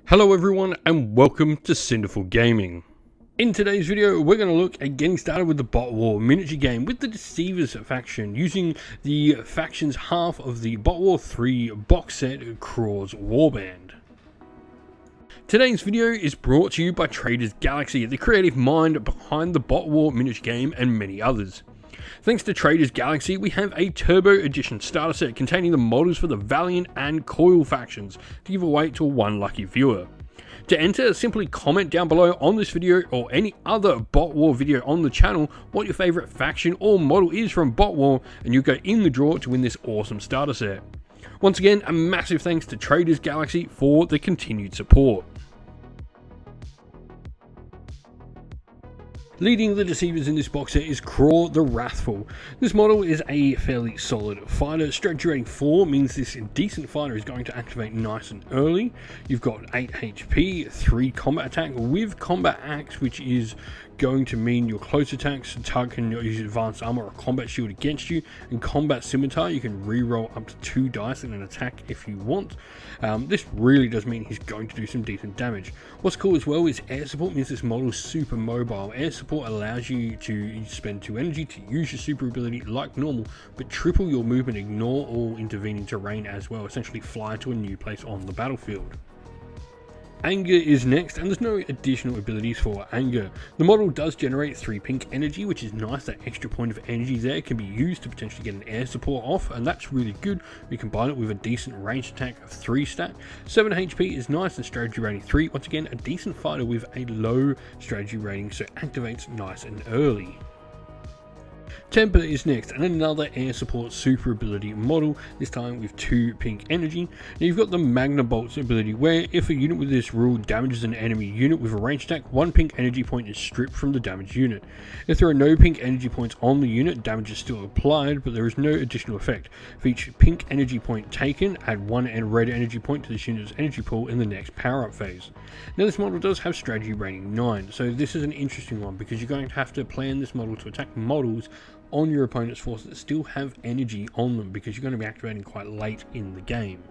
Hello everyone and welcome to Cinderful Gaming. In today's video we're going to look at getting started with the Bot War miniature game with the Decivers faction using the faction's half of the Bot War 3 box set Kroar's Warband. Today's video is brought to you by Traders Galaxy, the creative mind behind the Bot War miniature game and many others. Thanks to Traders Galaxy, we have a Turbo Edition starter set containing the models for the Valiant and Coil factions to give away to one lucky viewer. To enter, simply comment down below on this video or any other Bot War video on the channel what your favourite faction or model is from Bot War, and you'll go in the draw to win this awesome starter set. Once again, a massive thanks to Traders Galaxy for the continued support. Leading the Decivers in this box set is Kroar the Wrathful. This model is a fairly solid fighter. Strategy rating 4 means this decent fighter is going to activate nice and early. You've got 8 HP, 3 combat attack with combat axe, which is going to mean your close attacks, target can use advanced armor or combat shield against you, and combat scimitar you can re-roll up to 2 dice in an attack if you want. This really does mean he's going to do some decent damage. What's cool as well is air support means this model is super mobile. Air support allows you to spend 2 energy to use your super ability like normal, but triple your movement, ignore all intervening terrain as well, essentially fly to a new place on the battlefield. Anger is next, and there's no additional abilities for Anger. The model does generate 3 pink energy, which is nice. That extra point of energy there can be used to potentially get an air support off, and that's really good. We combine it with a decent range attack of 3 stat. 7 HP is nice, and strategy rating 3. Once again, a decent fighter with a low strategy rating, so activates nice and early. Temper is next, and another air support super ability model, this time with 2 pink energy. Now you've got the Magna Bolts ability, where if a unit with this rule damages an enemy unit with a range attack, 1 pink energy point is stripped from the damaged unit. If there are no pink energy points on the unit, damage is still applied, but there is no additional effect. For each pink energy point taken, add 1 red energy point to this unit's energy pool in the next power-up phase. Now this model does have strategy rating 9, so this is an interesting one because you're going to have to plan this model to attack models on your opponent's force that still have energy on them, because you're going to be activating quite late in the game.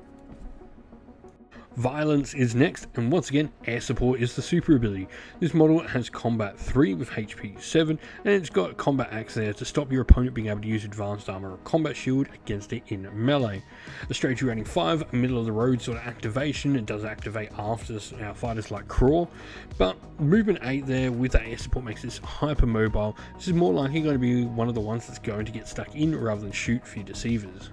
Violence is next, and once again, air support is the super ability. This model has combat 3 with HP 7, and it's got combat axe there to stop your opponent being able to use advanced armor or combat shield against it in melee. A strategy rating 5, middle of the road sort of activation. It does activate after fighters like Kroar, but movement 8 there with that air support makes this hyper mobile. This is more likely going to be one of the ones that's going to get stuck in rather than shoot for your Deceivers.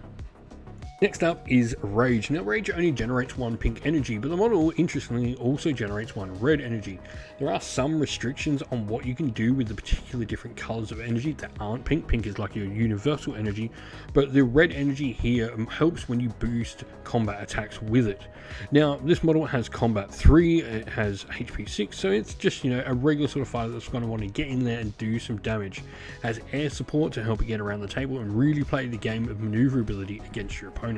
Next up is Rage. Now Rage only generates 1 pink energy, but the model interestingly also generates 1 red energy. There are some restrictions on what you can do with the particular different colours of energy that aren't pink. Pink is like your universal energy, but the red energy here helps when you boost combat attacks with it. Now this model has combat 3, it has HP 6, so it's just, a regular sort of fighter that's going to want to get in there and do some damage. It has air support to help you get around the table and really play the game of maneuverability against your opponent.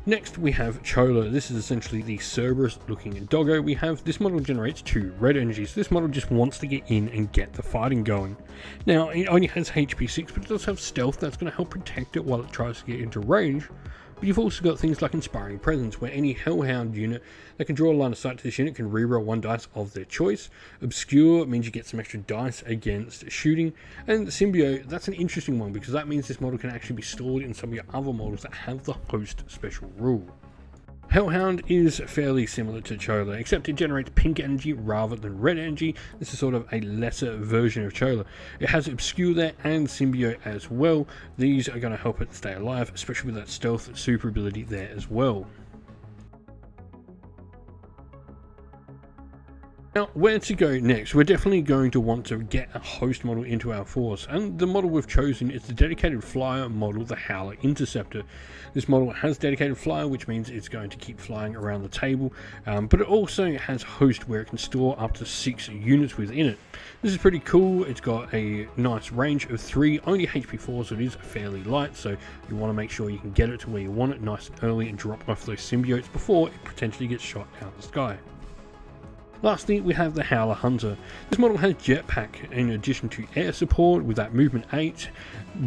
Next we have Chola. This is essentially the Cerberus looking doggo we have. This model generates 2 red energies. This model just wants to get in and get the fighting going. Now it only has HP 6, but it does have stealth that's going to help protect it while it tries to get into range. But you've also got things like Inspiring Presence, where any Hellhound unit that can draw a line of sight to this unit can reroll 1 dice of their choice. Obscure means you get some extra dice against shooting. And Symbiote, that's an interesting one because that means this model can actually be stored in some of your other models that have the host special rule. Hellhound is fairly similar to Chola, except it generates pink energy rather than red energy. This is sort of a lesser version of Chola. It has Obscure there and Symbiote as well. These are going to help it stay alive, especially with that stealth super ability there as well. Now, where to go next? We're definitely going to want to get a host model into our force, and the model we've chosen is the dedicated flyer model, the Howler Interceptor. This model has dedicated flyer, which means it's going to keep flying around the table, but it also has host where it can store up to 6 units within it. This is pretty cool. It's got a nice range of 3, only HP 4, so it is fairly light, so you want to make sure you can get it to where you want it nice and early and drop off those symbiotes before it potentially gets shot out of the sky. Lastly, we have the Howler Hunter. This model has jetpack in addition to air support with that movement 8.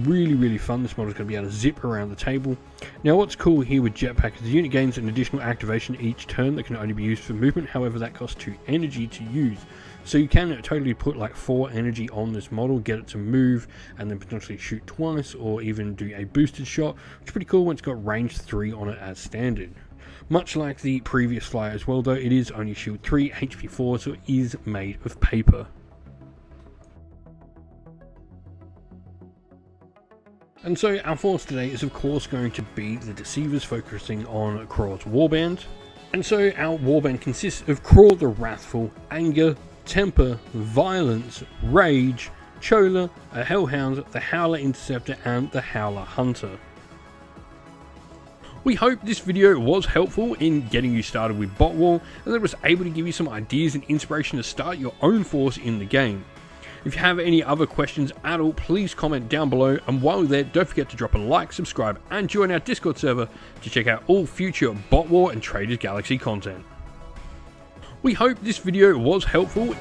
Really fun. This model is going to be able to zip around the table. Now what's cool here with jetpack is the unit gains an additional activation each turn that can only be used for movement, however that costs 2 energy to use. So you can totally put like 4 energy on this model, get it to move, and then potentially shoot twice, or even do a boosted shot, which is pretty cool when it's got range 3 on it as standard. Much like the previous flyer as well though, it is only shield 3, HP 4, so it is made of paper. And so our force today is of course going to be the Deceivers, focusing on Kroar's Warband. And so our Warband consists of Kroar the Wrathful, Anger, Temper, Violence, Rage, Chola, a Hellhound, the Howler Interceptor, and the Howler Hunter. We hope this video was helpful in getting you started with Bot War, and that it was able to give you some ideas and inspiration to start your own force in the game. If you have any other questions at all, please comment down below, and while you're there, don't forget to drop a like, subscribe, and join our Discord server to check out all future Bot War and Traders Galaxy content. We hope this video was helpful.